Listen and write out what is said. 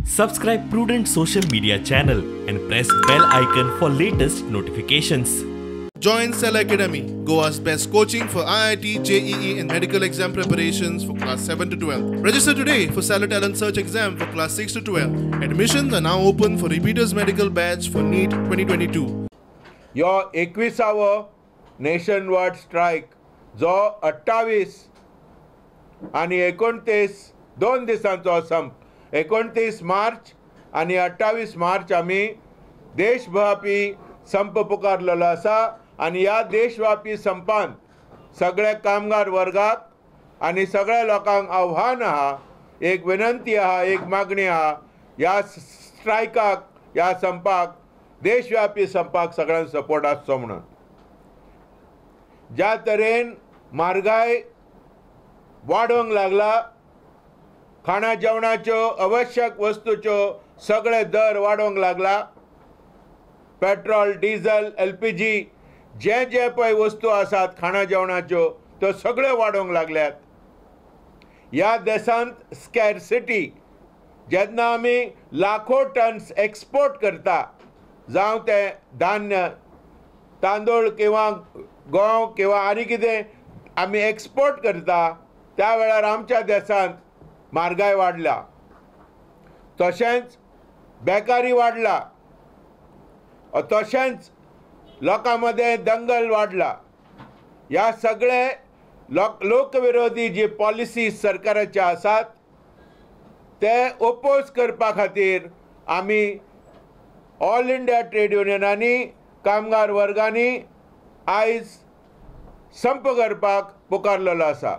Subscribe Prudent social media channel and press bell icon for latest notifications. Join Cell Academy, Goa's best coaching for IIT, JEE and medical exam preparations for class 7 to 12. Register today for Cell Talent Search exam for class 6 to 12. Admissions are now open for repeaters medical batch for NEET 2022. यो 21वा nationwide strike जो 28 आणि 29 दोन दिसांचो संप 29 मार्च आणि 28 मार्च आम्ही देशव्यापी संप पुकारलेलो आसा आणि या देशव्यापी संपान सगळे कामगार वर्गाक आणि सगळ्या लोकांक आव्हान आहा, एक विनंती आहा, एक मागणी आहा, या स्ट्रायकाक, या संपाक, देशव्यापी संपाक सगळ्यांक सपोर्ट आसचो म्हणून. ज्या तरेन म्हारगाय वाडोंक लागला, खाणा जेवणाच्यो आवश्यक वस्तूच्यो सगळे दर वाडोंक लागला, पेट्रोल, डिझेल, LPG जे पळय वस्तू आसात खाणा जेवणाच्यो त्यो सगळे वाडोंक लागल्यात. ह्या देशांत स्कॅरसिटी, जेन्ना आमी लाखो टन्स एक्सपोर्ट करता, जावं ते धान्य, तांदूळ किंवा गंव किंवा आनी कितें आमी एक्सपोर्ट करता, त्या वेळार आमच्या देशांत म्हारगाय वाडला, तशेंच बेकारी वाडला, तशेंच लोकां मदें दंगल वाडला. ह्या सगळे लोकविरोधी जी पॉलिसी सरकाराचे आसात ते ओपोज करपा खातीर आमी ऑल इंडिया ट्रेड युनियनांनी, कामगार वर्गांनी आयज संप करपाक पुकारलेलो आसा.